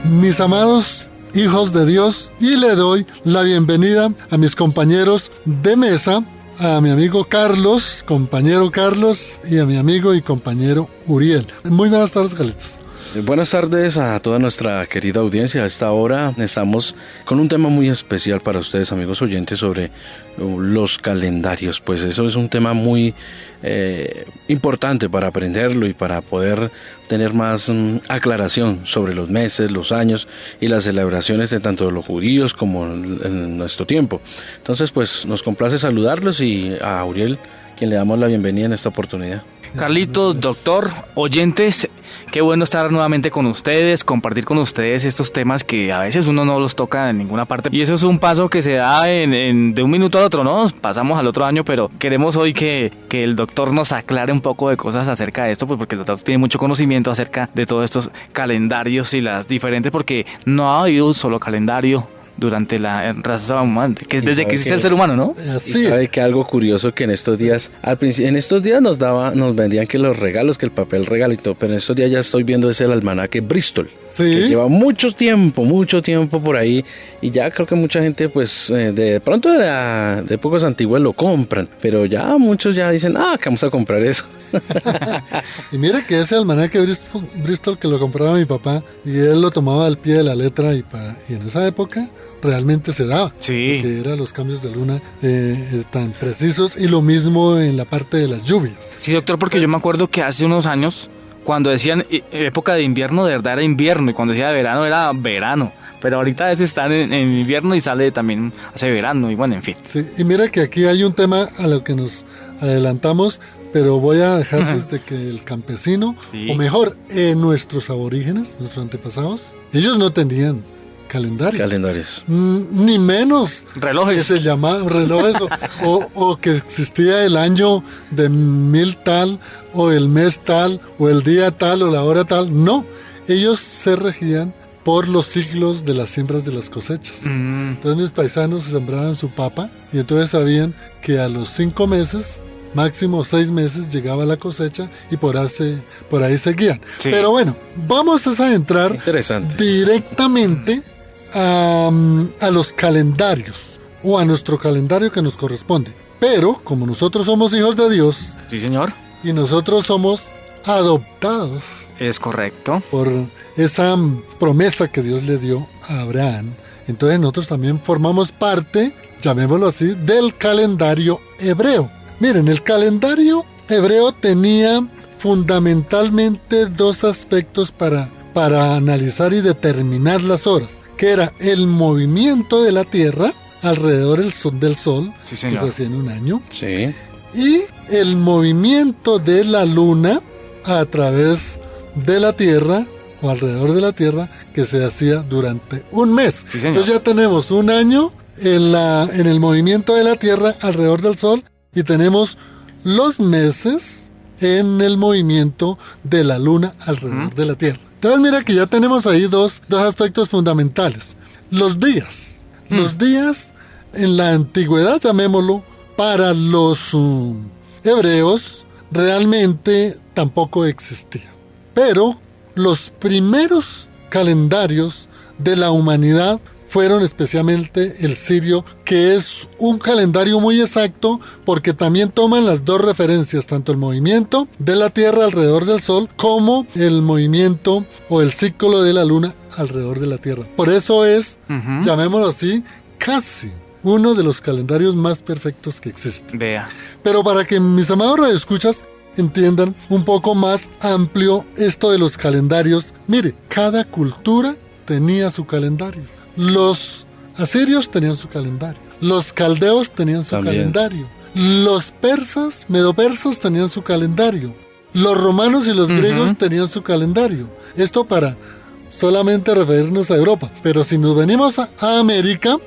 mis amados hijos de Dios, y le doy la bienvenida a mis compañeros de mesa, a mi amigo Carlos, compañero Carlos, y a mi amigo y compañero Uriel. Muy buenas tardes, Carlitos. Buenas tardes a toda nuestra querida audiencia. A esta hora estamos con un tema muy especial para ustedes, amigos oyentes, sobre los calendarios. Pues eso es un tema muy importante para aprenderlo y para poder tener más aclaración sobre los meses, los años y las celebraciones de tanto los judíos como en nuestro tiempo. Entonces, pues nos complace saludarlos y a Uriel, quien le damos la bienvenida en esta oportunidad. Carlitos, doctor, oyentes, qué bueno estar nuevamente con ustedes, compartir con ustedes estos temas que a veces uno no los toca en ninguna parte. Y eso es un paso que se da de un minuto al otro, ¿no? Pasamos al otro año, pero queremos hoy que el doctor nos aclare un poco de cosas acerca de esto, pues porque el doctor tiene mucho conocimiento acerca de todos estos calendarios y las diferentes, porque no ha habido un solo calendario durante la raza humana, que es desde que existe el ser humano, ¿no? Así. Y sabe que algo curioso que en estos días, nos vendían que los regalos, que el papel regalo y todo, pero en estos días ya estoy viendo es el almanaque Bristol, sí, que lleva mucho tiempo por ahí, y ya creo que mucha gente, pues, de pronto de épocas antiguas lo compran, pero ya muchos ya dicen, que vamos a comprar eso. Y mira que ese almanaque Bristol que lo compraba mi papá, y él lo tomaba al pie de la letra, y en esa época realmente se daba, sí, porque eran los cambios de luna tan precisos, y lo mismo en la parte de las lluvias. Sí, doctor, porque yo me acuerdo que hace unos años, cuando decían época de invierno, de verdad era invierno, y cuando decía de verano era verano, pero ahorita a veces están en invierno y sale también hace verano, y bueno, en fin. Sí, y mira que aquí hay un tema a lo que nos adelantamos, pero voy a dejar desde que el campesino, sí, o mejor, nuestros aborígenes, nuestros antepasados, ellos no tenían calendarios, ni menos relojes, que se llamaban relojes o que existía el año de 1000 tal, o el mes tal, o el día tal, o la hora tal. No, ellos se regían por los ciclos de las siembras de las cosechas. Entonces mis paisanos sembraban su papa, y entonces sabían que a los 5 meses, máximo 6 meses, llegaba la cosecha, y por ahí seguían. Sí. Pero bueno, vamos a entrar directamente a los calendarios, o a nuestro calendario que nos corresponde. Pero como nosotros somos hijos de Dios, sí, señor, y nosotros somos adoptados, es correcto, por esa promesa que Dios le dio a Abraham, entonces nosotros también formamos parte, llamémoslo así, del calendario hebreo. Miren, el calendario hebreo tenía fundamentalmente 2 aspectos para analizar y determinar las horas, que era el movimiento de la Tierra alrededor del Sol, sí, que se hacía en un año, sí, y el movimiento de la Luna a través de la Tierra, o alrededor de la Tierra, que se hacía durante un mes. Sí, señor. Entonces ya tenemos un año en el movimiento de la Tierra alrededor del Sol, y tenemos los meses en el movimiento de la Luna alrededor de la Tierra. Entonces mira que ya tenemos ahí dos aspectos fundamentales. Los días. Los días en la antigüedad, llamémoslo, para los hebreos realmente tampoco existían. Pero los primeros calendarios de la humanidad fueron especialmente el sirio, que es un calendario muy exacto porque también toman las 2 referencias, tanto el movimiento de la Tierra alrededor del Sol como el movimiento o el ciclo de la Luna alrededor de la Tierra. Por eso es, llamémoslo así, casi uno de los calendarios más perfectos que existen. Vea. Pero para que mis amados radioescuchas entiendan un poco más amplio esto de los calendarios, mire, cada cultura tenía su calendario. Los asirios tenían su calendario, los caldeos tenían su calendario, los persas, medopersas tenían su calendario, los romanos y los griegos tenían su calendario. Esto para solamente referirnos a Europa, pero si nos venimos a América,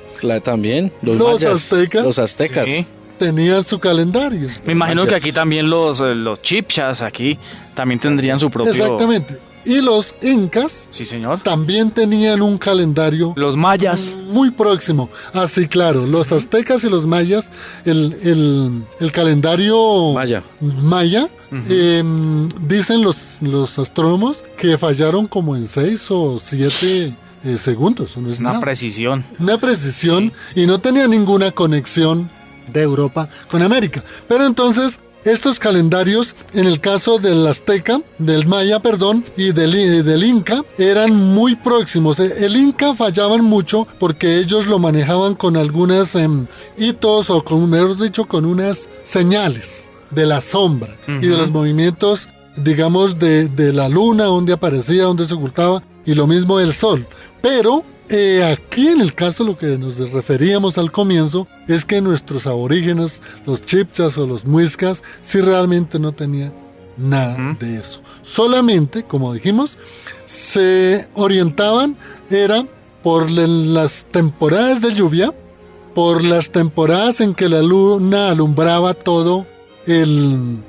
también los mayas, aztecas, sí, tenían su calendario. Me imagino que aquí también los chipchas aquí también tendrían su propio. Exactamente. Y los incas, sí, señor, también tenían un calendario. Los mayas, muy próximo. Así, claro, los aztecas y los mayas, el calendario maya, dicen los astrónomos que fallaron como en 6 o 7 segundos. Eso no es Una nada. precisión. Una precisión, y no tenía ninguna conexión de Europa con América. Pero entonces estos calendarios, en el caso del azteca, del maya, perdón, y del inca, eran muy próximos. El inca fallaban mucho porque ellos lo manejaban con algunas hitos, o con, mejor dicho, con unas señales de la sombra y de los movimientos, digamos, de la luna, donde aparecía, donde se ocultaba, y lo mismo del sol. Pero aquí, en el caso, lo que nos referíamos al comienzo es que nuestros aborígenes, los chibchas o los muiscas, sí realmente no tenían nada de eso. Solamente, como dijimos, se orientaban era por las temporadas de lluvia, por las temporadas en que la luna alumbraba todo el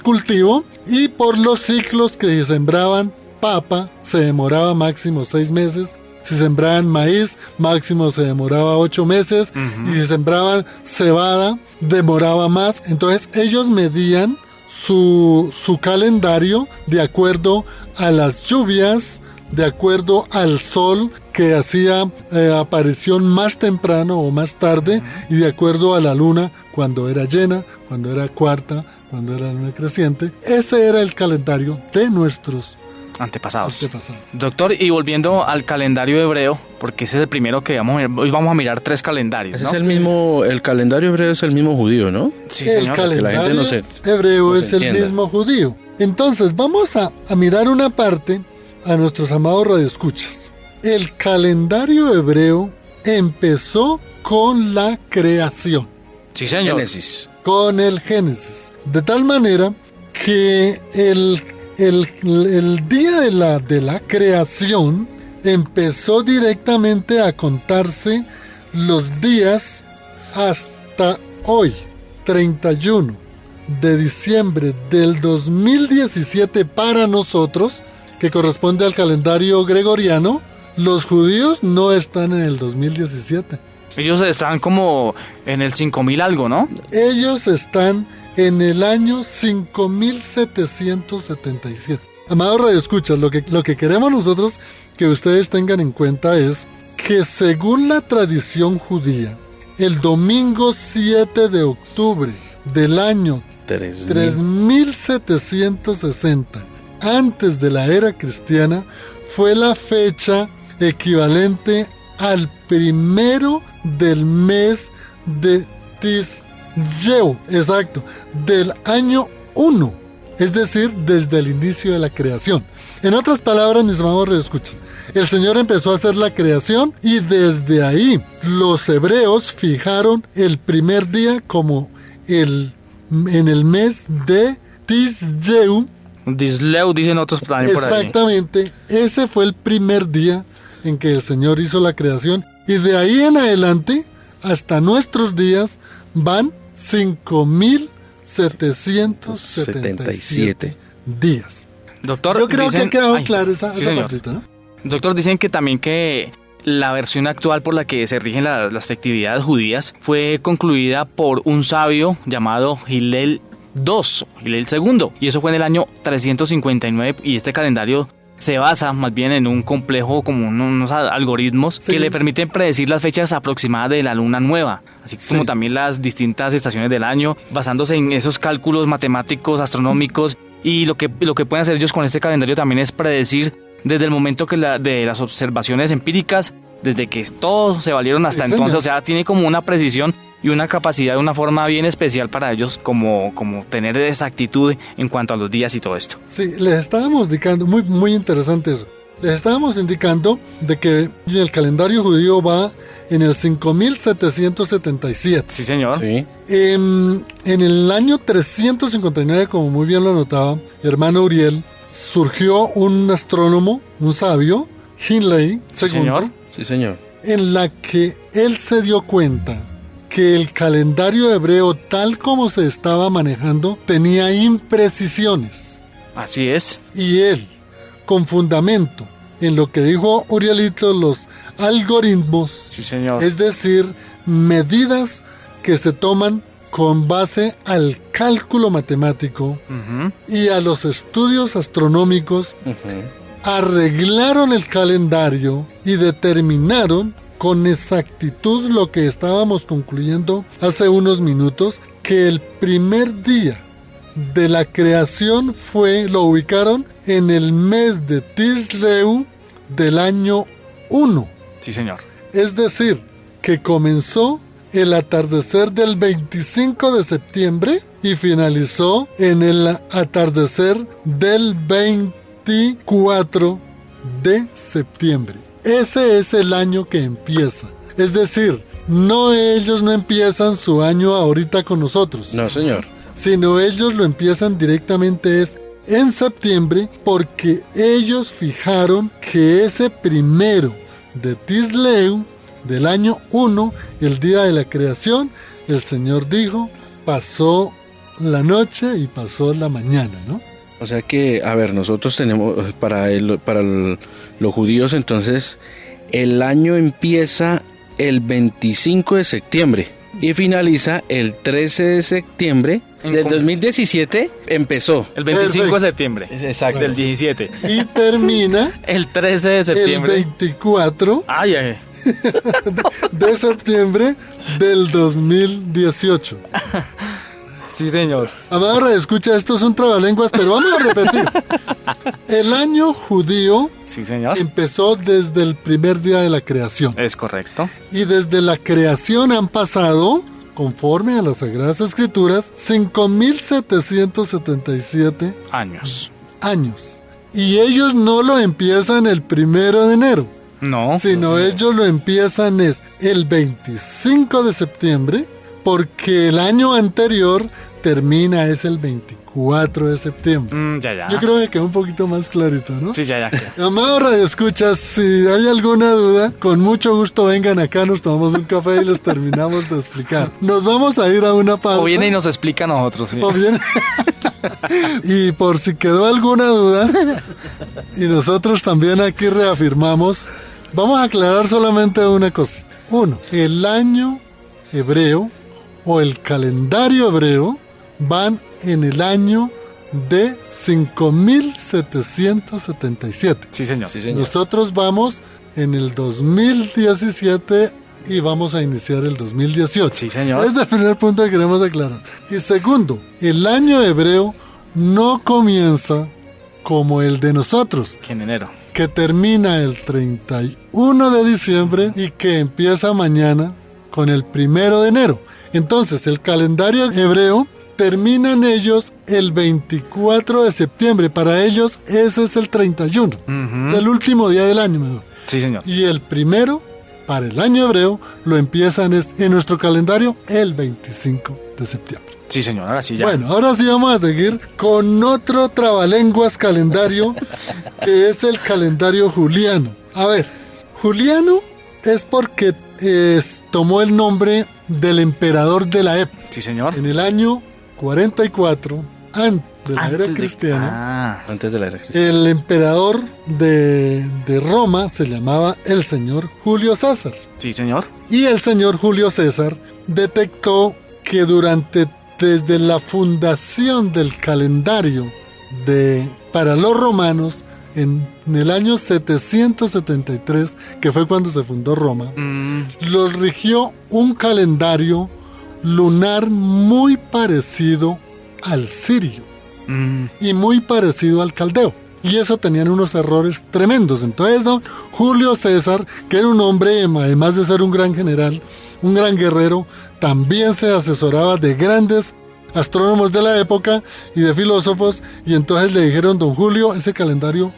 cultivo, y por los ciclos que se sembraban papa, se demoraba máximo 6 meses. Si sembraban maíz, máximo se demoraba 8 meses. Y si sembraban cebada, demoraba más. Entonces ellos medían su calendario de acuerdo a las lluvias, de acuerdo al sol que hacía aparición más temprano o más tarde, y de acuerdo a la luna cuando era llena, cuando era cuarta, cuando era luna creciente. Ese era el calendario de nuestros antepasados. Doctor, y volviendo al calendario hebreo, porque ese es el primero que hoy vamos a mirar 3 calendarios, ¿no? Es el mismo, el calendario hebreo es el mismo judío, ¿no? Sí, señor. El calendario hebreo es el mismo judío. Entonces, vamos a mirar una parte a nuestros amados radioescuchas. El calendario hebreo empezó con la creación. Sí, señor. Génesis. Con el Génesis. De tal manera que el día de la creación empezó directamente a contarse los días hasta hoy, 31 de diciembre del 2017 para nosotros, que corresponde al calendario gregoriano. Los judíos no están en el 2017. Ellos están como en el 5000 algo, ¿no? Ellos están en el año 5777. Amados radioescuchas, lo que queremos nosotros que ustedes tengan en cuenta es que, según la tradición judía, el domingo 7 de octubre del año 3760 antes de la era cristiana fue la fecha equivalente al primero del mes de Tishreu, exacto, del año 1, es decir, desde el inicio de la creación. En otras palabras, mis amados radioescuchas, el Señor empezó a hacer la creación, y desde ahí los hebreos fijaron el primer día como en el mes de Tishreu. Disleu, dicen otros también por ahí. Exactamente, ese fue el primer día en que el Señor hizo la creación, y de ahí en adelante hasta nuestros días van 5777 días. Doctor, yo creo que ha quedado claro esa partita, ¿no? Doctor, dicen que también que la versión actual por la que se rigen las festividades judías fue concluida por un sabio llamado Hillel II, y eso fue en el año 359, y este calendario se basa más bien en un complejo, como unos algoritmos que le permiten predecir las fechas aproximadas de la luna nueva, así como también las distintas estaciones del año, basándose en esos cálculos matemáticos, astronómicos, y lo que pueden hacer ellos con este calendario también es predecir desde el momento de las observaciones empíricas, desde que todos se valieron hasta entonces, o sea, tiene como una precisión y una capacidad de una forma bien especial para ellos, como tener exactitud en cuanto a los días y todo esto. Sí, les estábamos indicando, muy, muy interesante eso. Les estábamos indicando de que el calendario judío va en el 5777. Sí, señor. Sí. En el año 359, como muy bien lo anotaba hermano Uriel, surgió un astrónomo, un sabio, Hillel Sí, II, señor. Sí, señor. en la que él se dio cuenta que el calendario hebreo, tal como se estaba manejando, tenía imprecisiones. Así es. Y él, con fundamento en lo que dijo Urielito, los algoritmos, Sí, señor. es decir, medidas que se toman con base al cálculo matemático Ujú. y a los estudios astronómicos, arreglaron el calendario y determinaron con exactitud lo que estábamos concluyendo hace unos minutos, que el primer día de la creación lo ubicaron en el mes de Tisleu del año 1. Sí, señor. Es decir, que comenzó el atardecer del 25 de septiembre y finalizó en el atardecer del 24 de septiembre. Ese es el año que empieza. Es decir, ellos no empiezan su año ahorita con nosotros. No, señor. Sino ellos lo empiezan directamente en septiembre, porque ellos fijaron que ese primero de Tisleu del año 1, el día de la creación, el Señor dijo, pasó la noche y pasó la mañana, ¿no? O sea que, a ver, nosotros tenemos, para los judíos, entonces, el año empieza el 25 de septiembre y finaliza el 13 de septiembre del 2017, empezó. El 25 Perfecto. de septiembre. Exacto. Del 17. Y termina El 13 de el septiembre. 24 Ay, ay. de septiembre del 2018. Sí, señor. Amado radioescucha, esto es un trabalenguas, pero vamos a repetir. El año judío Sí, señor. empezó desde el primer día de la creación. Es correcto. Y desde la creación han pasado, conforme a las Sagradas Escrituras, 5.777 Años. años. Y ellos no lo empiezan el 1 de enero, No. sino ellos lo empiezan el 25 de septiembre, porque el año anterior termina el 24 de septiembre. Ya. Yo creo que quedó un poquito más clarito, ¿no? Sí, ya. Amado radioescuchas, si hay alguna duda, con mucho gusto vengan acá, nos tomamos un café y les terminamos de explicar. Nos vamos a ir a una pausa. O viene y nos explica a nosotros. Sí. O bien. Y por si quedó alguna duda, y nosotros también aquí reafirmamos, vamos a aclarar solamente una cosa. Uno, el año hebreo o el calendario hebreo van en el año de 5.777. Sí, señor. Sí, señor. Nosotros vamos en el 2017 y vamos a iniciar el 2018. Sí, señor. Ese es el primer punto que queremos aclarar. Y segundo, el año hebreo no comienza como el de nosotros, Que en enero. que termina el 31 de diciembre y que empieza mañana con el 1 de enero. Entonces, el calendario hebreo terminan ellos el 24 de septiembre. Para ellos, ese es el 31. Es el último día del año, mejor. Sí, señor. Y el primero, para el año hebreo, lo empiezan en nuestro calendario el 25 de septiembre. Sí, señor. Ahora sí, ya. Bueno, ahora sí vamos a seguir con otro trabalenguas calendario, que es el calendario juliano. A ver, juliano es porque tomó el nombre del emperador de la época. Sí, señor. En el año 44, antes de la era Antes de- cristiana, Ah, Antes de la era cristiana. el emperador de Roma se llamaba el señor Julio César. sí, señor. Y el señor Julio César detectó que desde la fundación del calendario para los romanos, en el año 773, que fue cuando se fundó Roma, los rigió un calendario lunar muy parecido al sirio y muy parecido al caldeo. Y eso tenían unos errores tremendos. Entonces, don Julio César, que era un hombre, además de ser un gran general, un gran guerrero, también se asesoraba de grandes astrónomos de la época y de filósofos, y entonces le dijeron: don Julio, ese calendario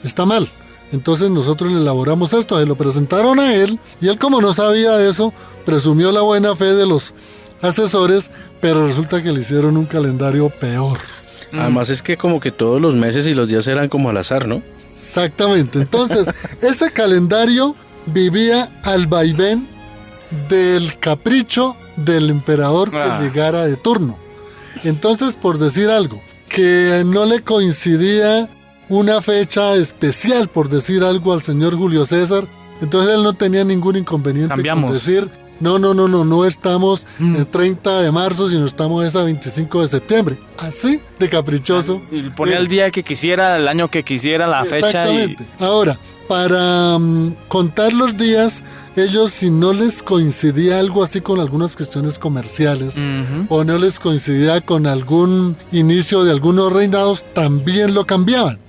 está mal. Entonces nosotros le elaboramos esto, se lo presentaron a él, y él, como no sabía de eso, presumió la buena fe de los asesores, pero resulta que le hicieron un calendario peor. Además es que como que todos los meses y los días eran como al azar, ¿no? Exactamente. Entonces, ese calendario vivía al vaivén del capricho del emperador que llegara de turno. Entonces, por decir algo, que no le coincidía una fecha especial, por decir algo, al señor Julio César, entonces él no tenía ningún inconveniente con Cambiamos. decir no estamos el 30 de marzo, sino estamos ese 25 de septiembre. Así de caprichoso. Y ponía el día que quisiera, el año que quisiera, la fecha. Exactamente. Ahora, para contar los días, ellos, si no les coincidía algo así con algunas cuestiones comerciales, o no les coincidía con algún inicio de algunos reinados, también lo cambiaban.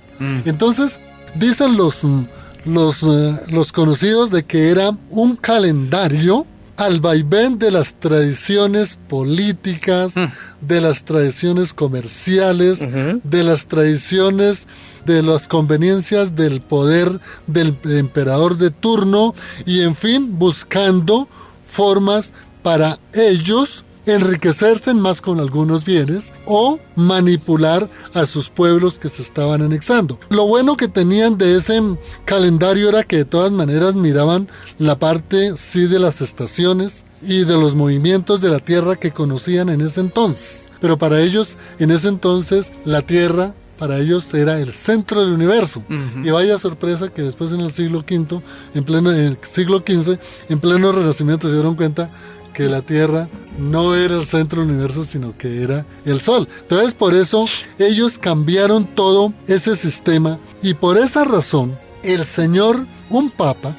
Entonces, dicen los conocidos de que era un calendario al vaivén de las tradiciones políticas, de las tradiciones comerciales, de las tradiciones de las conveniencias del poder del emperador de turno, y en fin, buscando formas para ellos enriquecerse más con algunos bienes o manipular a sus pueblos que se estaban anexando. Lo bueno que tenían de ese calendario era que de todas maneras miraban la parte sí de las estaciones y de los movimientos de la tierra que conocían en ese entonces. Pero para ellos, en ese entonces, la tierra para ellos era el centro del universo. Y vaya sorpresa que después en el siglo V, en el siglo XV, en pleno Renacimiento, se dieron cuenta que la Tierra no era el centro del universo, sino que era el Sol. Entonces, por eso ellos cambiaron todo ese sistema, y por esa razón el Señor, un papa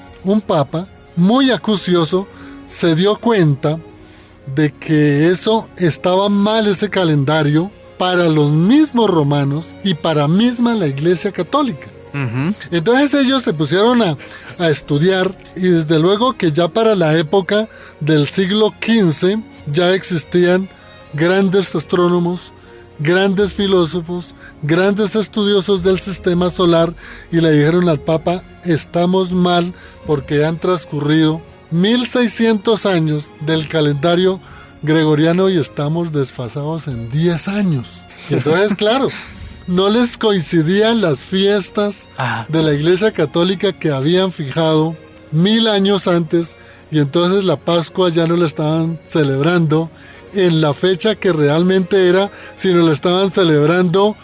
muy acucioso, se dio cuenta de que eso estaba mal, ese calendario, para los mismos romanos y para misma la Iglesia Católica. Entonces ellos se pusieron a estudiar, y desde luego que ya para la época del siglo XV ya existían grandes astrónomos, grandes filósofos, grandes estudiosos del sistema solar, y le dijeron al Papa: estamos mal porque han transcurrido 1600 años del calendario gregoriano y estamos desfasados en 10 años. Y entonces, claro, no les coincidían las fiestas de la Iglesia Católica que habían fijado 1000 años antes, y entonces la Pascua ya no la estaban celebrando en la fecha que realmente era, sino la estaban celebrando,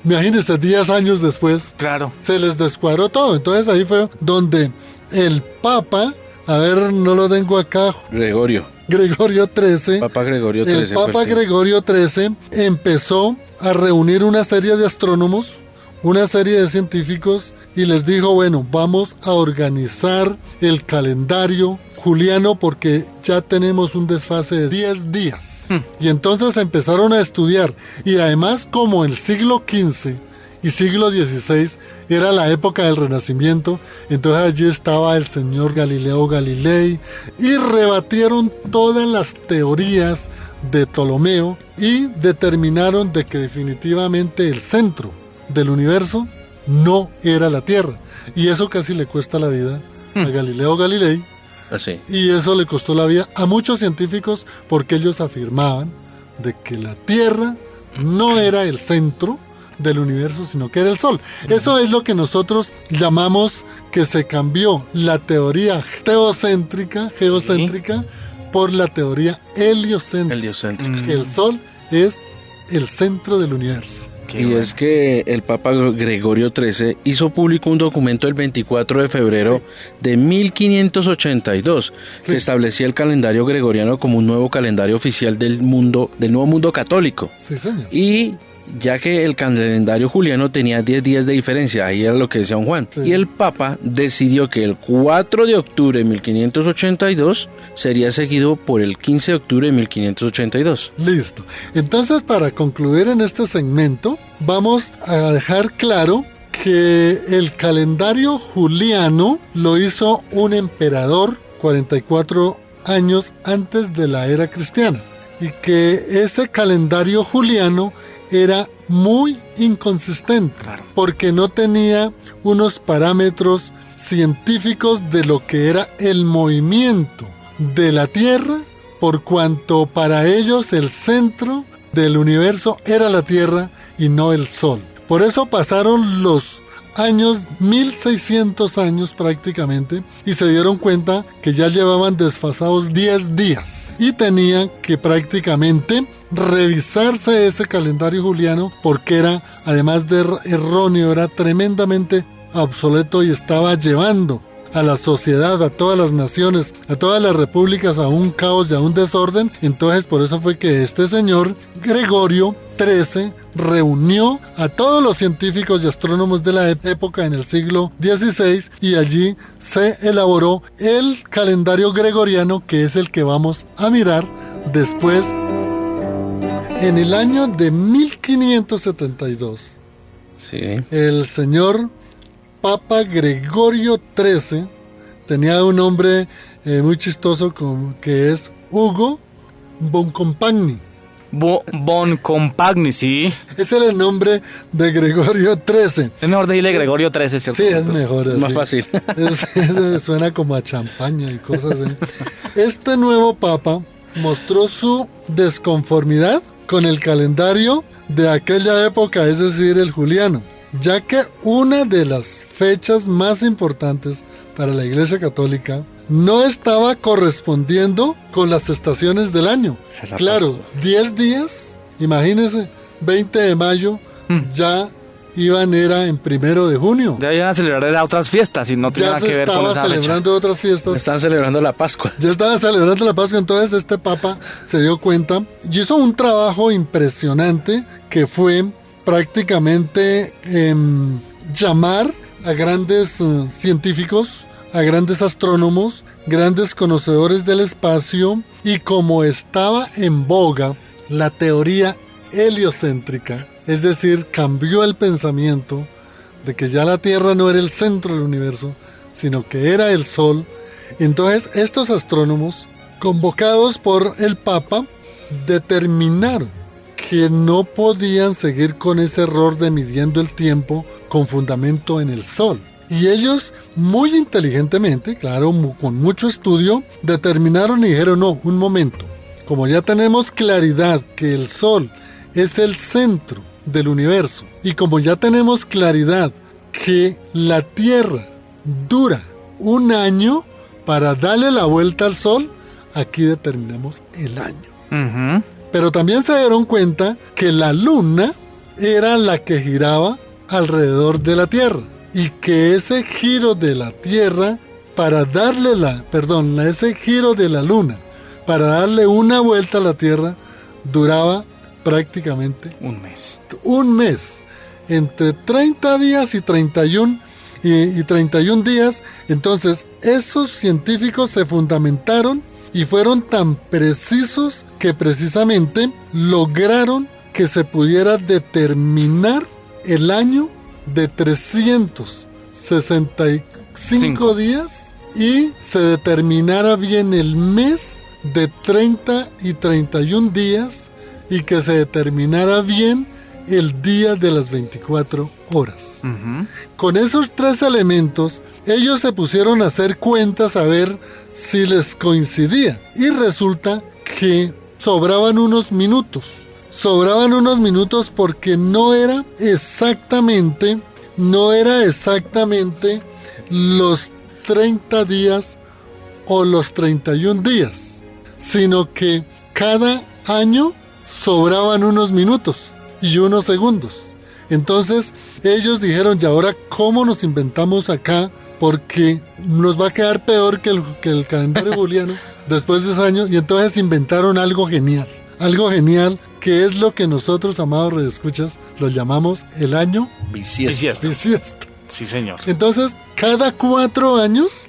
imagínense, 10 años después. Claro. Se les descuadró todo. Entonces ahí fue donde el Papa, a ver, no lo tengo acá, Gregorio XIII. Papa Gregorio XIII. El Papa Gregorio XIII empezó a reunir una serie de astrónomos, una serie de científicos, y les dijo: bueno, vamos a organizar el calendario juliano porque ya tenemos un desfase de 10 días. Y entonces empezaron a estudiar, y además, como el siglo XV y siglo XVI era la época del Renacimiento, entonces allí estaba el señor Galileo Galilei, y rebatieron todas las teorías de Ptolomeo y determinaron de que definitivamente el centro del universo no era la Tierra. Y eso casi le cuesta la vida a Galileo Galilei. Así. Y eso le costó la vida a muchos científicos, porque ellos afirmaban de que la Tierra no era el centro del universo, sino que era el Sol. Eso es lo que nosotros llamamos que se cambió la teoría geocéntrica por la teoría heliocéntrica. El Sol es el centro del universo. Y es que el Papa Gregorio XIII hizo público un documento el 24 de febrero de 1582 que establecía el calendario gregoriano como un nuevo calendario oficial del nuevo mundo católico. Sí, señor. Y ya que el calendario juliano tenía 10 días de diferencia, ahí era lo que decía don Juan. Sí. Y el Papa decidió que el 4 de octubre de 1582 sería seguido por el 15 de octubre de 1582. Listo. Entonces, para concluir en este segmento, vamos a dejar claro que el calendario juliano lo hizo un emperador 44 años antes de la era cristiana, y que ese calendario juliano era muy inconsistente, porque no tenía unos parámetros científicos de lo que era el movimiento de la Tierra, por cuanto para ellos el centro del universo era la Tierra y no el Sol. Por eso pasaron los años, 1600 años prácticamente, y se dieron cuenta que ya llevaban desfasados 10 días y tenían que prácticamente revisarse ese calendario juliano, porque era, además de erróneo, era tremendamente obsoleto y estaba llevando a la sociedad, a todas las naciones, a todas las repúblicas, a un caos y a un desorden. Entonces por eso fue que este señor Gregorio XIII reunió a todos los científicos y astrónomos de la época en el siglo XVI y allí se elaboró el calendario gregoriano, que es el que vamos a mirar después. En el año de 1572, Sí. el señor Papa Gregorio XIII tenía un nombre muy chistoso que es Hugo Boncompagni. Bon Compagni, sí. Ese era el nombre de Gregorio XIII. Es mejor decirle Gregorio XIII, ¿cierto? Sí, es mejor así. Más fácil. Eso suena como a champaña y cosas así. Este nuevo papa mostró su desconformidad con el calendario de aquella época, es decir, el juliano, ya que una de las fechas más importantes para la Iglesia Católica no estaba correspondiendo con las estaciones del año. Claro, 10 días, imagínense, 20 de mayo, ya era en 1 de junio. Ya iban a celebrar otras fiestas y no tenía Ya nada se que ver con estaba esa celebrando fecha. otras fiestas. Están celebrando la Pascua. Ya estaba celebrando la Pascua, entonces este papa se dio cuenta y hizo un trabajo impresionante que fue prácticamente llamar a grandes científicos, a grandes astrónomos, grandes conocedores del espacio, y como estaba en boga la teoría heliocéntrica, es decir, cambió el pensamiento de que ya la Tierra no era el centro del universo, sino que era el Sol. Entonces estos astrónomos, convocados por el Papa, determinaron que no podían seguir con ese error de midiendo el tiempo con fundamento en el Sol. Y ellos, muy inteligentemente, claro, con mucho estudio, determinaron y dijeron, no, un momento, como ya tenemos claridad que el Sol es el centro del universo, y como ya tenemos claridad que la Tierra dura un año para darle la vuelta al Sol, aquí determinamos el año. Ujú. Pero también se dieron cuenta que la Luna era la que giraba alrededor de la Tierra, y que ese giro de la Tierra ese giro de la Luna para darle una vuelta a la Tierra duraba prácticamente Un mes. entre 30 días y 31 días. Entonces esos científicos se fundamentaron y fueron tan precisos que precisamente lograron que se pudiera determinar el año de 365 días y se determinara bien el mes de 30 y 31 días y que se determinara bien el día de las 24 horas. Ujú. Con esos 3 elementos, ellos se pusieron a hacer cuentas a ver si les coincidía. Y resulta que sobraban unos minutos. Sobraban unos minutos porque no era exactamente los 30 días o los 31 días, sino que cada año sobraban unos minutos y unos segundos. Entonces ellos dijeron, y ahora ¿cómo nos inventamos acá? Porque nos va a quedar peor que el calendario juliano después de ese año. Y entonces inventaron algo genial, que es lo que nosotros, amados radioescuchas, lo llamamos el año Bisiesto. bisiesto. Sí, señor. Entonces cada 4 años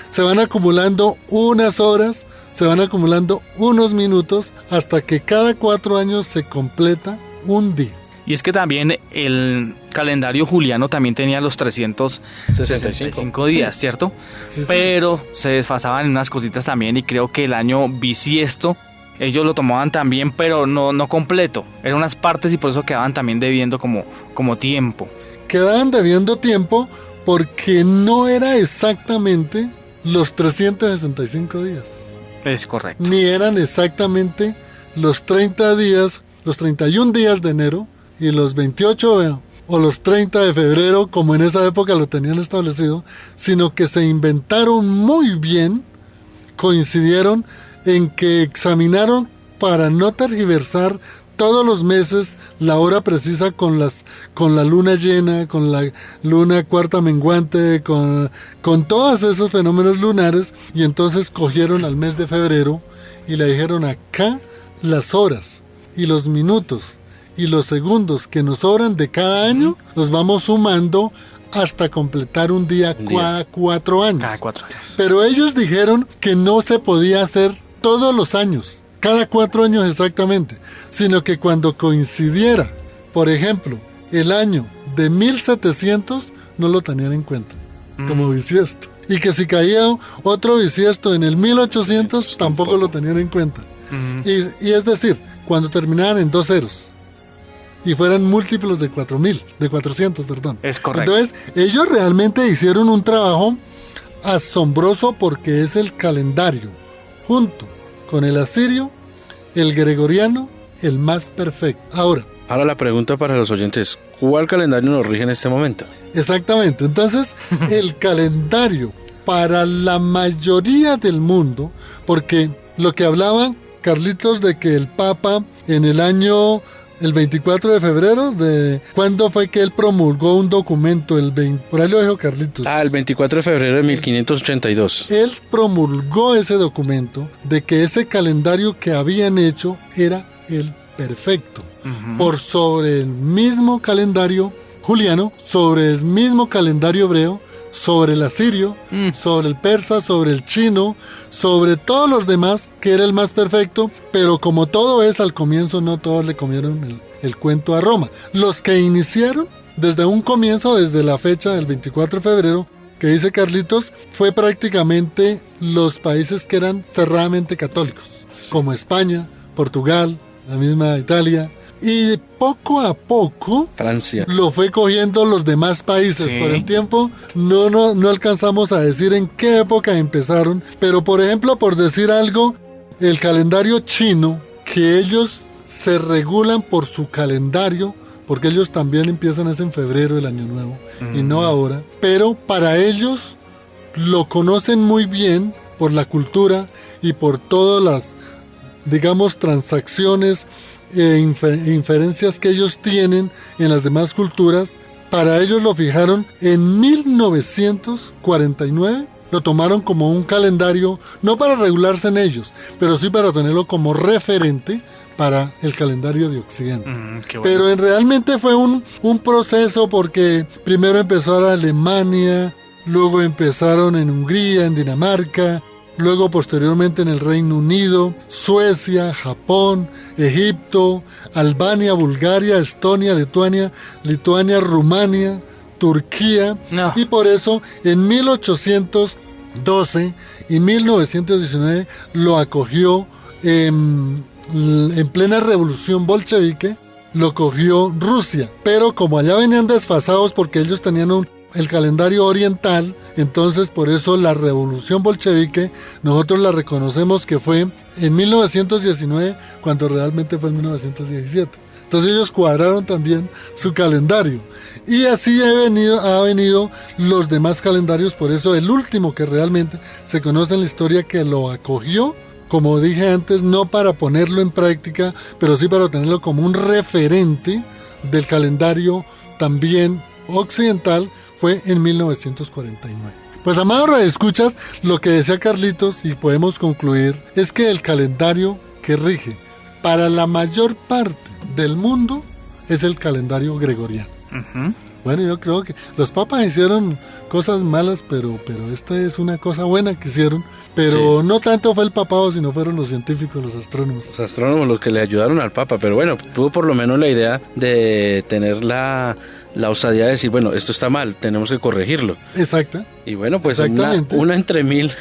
se van acumulando unas horas, se van acumulando unos minutos, hasta que cada 4 años se completa un día. Y es que también el calendario juliano también tenía los 365 días, Sí. ¿cierto? Sí, sí. Pero se desfasaban en unas cositas también, y creo que el año bisiesto ellos lo tomaban también, pero no completo. Eran unas partes y por eso quedaban también debiendo como tiempo. Quedaban debiendo tiempo porque no era exactamente los 365 días. Es correcto. Ni eran exactamente los 30 días, los 31 días de enero y los 28 o los 30 de febrero, como en esa época lo tenían establecido, sino que se inventaron muy bien, coincidieron en que examinaron para no tergiversar todos los meses la hora precisa con la luna llena, con la luna cuarta menguante, con todos esos fenómenos lunares, y entonces cogieron al mes de febrero y le dijeron: acá las horas y los minutos y los segundos que nos sobran de cada año los vamos sumando hasta completar un día cada 4 años. Cada 4 años. Pero ellos dijeron que no se podía hacer todos los años, cada 4 años exactamente, sino que cuando coincidiera, por ejemplo, el año de 1700, no lo tenían en cuenta como bisiesto. Y que si caía otro bisiesto en el 1800, tampoco lo tenían en cuenta. Y es decir, cuando terminaran en 2 ceros y fueran múltiplos de 400, perdón. Es correcto. Entonces, ellos realmente hicieron un trabajo asombroso, porque es el calendario, junto con el asirio, el gregoriano, el más perfecto. Ahora la pregunta para los oyentes: ¿cuál calendario nos rige en este momento? Exactamente. Entonces, el calendario para la mayoría del mundo, porque lo que hablaba Carlitos de que el Papa en el 24 de febrero, ¿cuándo fue que él promulgó un documento? Por ahí lo dijo Carlitos. El 24 de febrero de 1582. Él promulgó ese documento de que ese calendario que habían hecho era el perfecto, por sobre el mismo calendario juliano, sobre el mismo calendario hebreo, sobre el asirio, sobre el persa, sobre el chino, sobre todos los demás, que era el más perfecto. Pero como todo es al comienzo, no todos le comieron el cuento a Roma. Los que iniciaron desde un comienzo, desde la fecha del 24 de febrero que dice Carlitos, fue prácticamente los países que eran cerradamente católicos, como España, Portugal, la misma Italia. Y poco a poco Francia lo fue cogiendo los demás países. Sí. Por el tiempo no alcanzamos a decir en qué época empezaron, pero por ejemplo, por decir algo, el calendario chino, que ellos se regulan por su calendario, porque ellos también empiezan en febrero, el año nuevo, y no ahora, pero para ellos lo conocen muy bien por la cultura y por todas las, digamos, transacciones e inferencias que ellos tienen en las demás culturas. Para ellos lo fijaron en 1949, lo tomaron como un calendario, no para regularse en ellos, pero sí para tenerlo como referente para el calendario de Occidente. Qué bueno. Pero realmente fue un proceso, porque primero empezó en Alemania, luego empezaron en Hungría, en Dinamarca, luego posteriormente en el Reino Unido, Suecia, Japón, Egipto, Albania, Bulgaria, Estonia, Lituania, Rumania, Turquía. No. Y por eso en 1812 y 1919 lo acogió en plena revolución bolchevique, lo cogió Rusia. Pero como allá venían desfasados porque ellos tenían el calendario oriental, entonces por eso la revolución bolchevique nosotros la reconocemos que fue en 1919, cuando realmente fue en 1917. Entonces ellos cuadraron también su calendario, y así ha venido los demás calendarios. Por eso el último que realmente se conoce en la historia que lo acogió, como dije antes, no para ponerlo en práctica, pero sí para tenerlo como un referente del calendario también occidental, fue en 1949. Pues, amados radioescuchas, lo que decía Carlitos, y podemos concluir, es que el calendario que rige para la mayor parte del mundo es el calendario gregoriano. Bueno, yo creo que los papas hicieron cosas malas, pero esta es una cosa buena que hicieron. Pero sí, no tanto fue el papado, sino fueron los científicos, los astrónomos. Los astrónomos los que le ayudaron al papa, pero bueno, tuvo por lo menos la idea de tener la osadía de decir, bueno, esto está mal, tenemos que corregirlo. Exacto. Y bueno, pues una entre mil.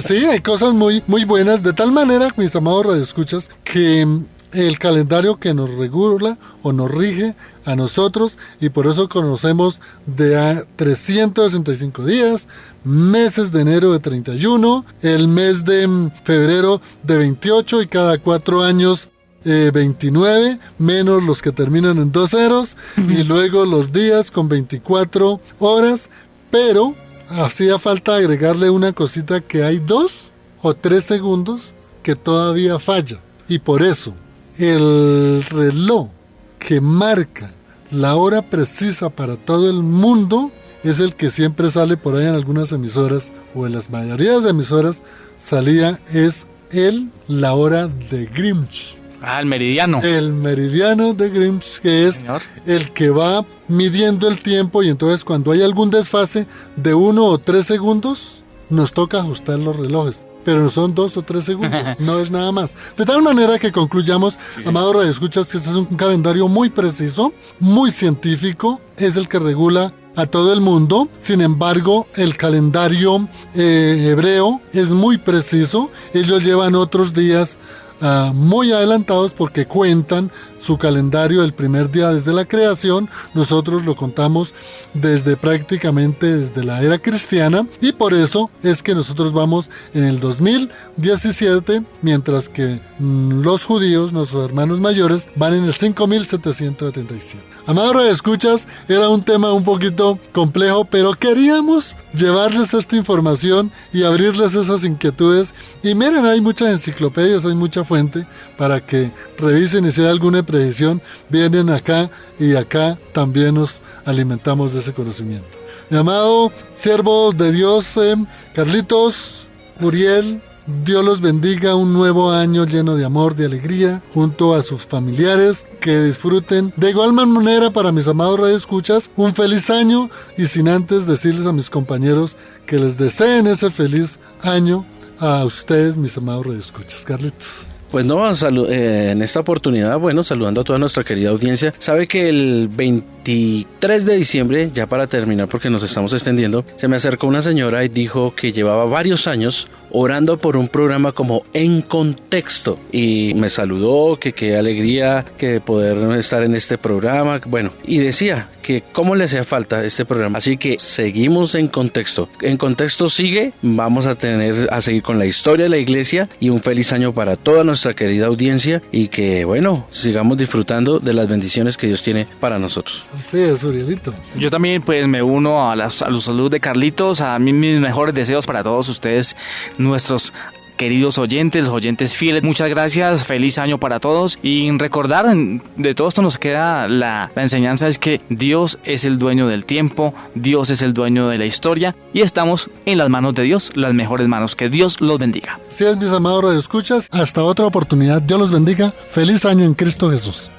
Sí, hay cosas muy, muy buenas, de tal manera, mis amados radioescuchas, que el calendario que nos regula o nos rige a nosotros, y por eso conocemos de 365 días, meses de enero de 31, el mes de febrero de 28, y cada 4 años 29, menos los que terminan en 2 ceros, y luego los días con 24 horas, pero hacía falta agregarle una cosita, que hay 2 o 3 segundos que todavía falla, y por eso el reloj que marca la hora precisa para todo el mundo es el que siempre sale por ahí en algunas emisoras, o en las mayorías de emisoras es la hora de Greenwich. El meridiano. El meridiano de Greenwich, que es Señor. el que va midiendo el tiempo, y entonces cuando hay algún desfase de 1 o 3 segundos, nos toca ajustar los relojes. Pero son 2 o 3 segundos, no es nada más. De tal manera que concluyamos, amado radioescuchas, que este es un calendario muy preciso, muy científico, es el que regula a todo el mundo. Sin embargo, el calendario hebreo es muy preciso. Ellos llevan otros días muy adelantados porque cuentan su calendario el primer día desde la creación. Nosotros lo contamos prácticamente desde la era cristiana, y por eso es que nosotros vamos en el 2017, mientras que los judíos, nuestros hermanos mayores, van en el 5777. Amado radioescuchas, era un tema un poquito complejo, pero queríamos llevarles esta información y abrirles esas inquietudes. Y miren, hay muchas enciclopedias, hay mucha fuente para que revisen, y si hay alguna predicción, vienen acá, y acá también nos alimentamos de ese conocimiento. Mi amado siervo de Dios, Carlitos, Uriel, Dios los bendiga, un nuevo año lleno de amor, de alegría, junto a sus familiares, que disfruten. De igual manera, para mis amados radioescuchas, un feliz año, y sin antes decirles a mis compañeros que les deseen ese feliz año a ustedes, mis amados radioescuchas. Carlitos. Pues no, en esta oportunidad, saludando a toda nuestra querida audiencia. Sabe que el 23 de diciembre, ya para terminar porque nos estamos extendiendo, se me acercó una señora y dijo que llevaba varios años orando por un programa como En Contexto, y me saludó, que qué alegría que poder estar en este programa, y decía que cómo le hacía falta este programa. Así que seguimos En Contexto. En Contexto sigue, vamos a seguir con la historia de la iglesia, y un feliz año para toda nuestra querida audiencia, y que sigamos disfrutando de las bendiciones que Dios tiene para nosotros. Así es, Urielito. Yo también pues me uno a los saludos de Carlitos, a mí mis mejores deseos para todos ustedes, nuestros queridos oyentes, los oyentes fieles. Muchas gracias, feliz año para todos, y recordar, de todo esto nos queda la enseñanza, es que Dios es el dueño del tiempo, Dios es el dueño de la historia, y estamos en las manos de Dios, las mejores manos. Que Dios los bendiga. Así es, mis amados radioescuchas, hasta otra oportunidad. Dios los bendiga. Feliz año en Cristo Jesús.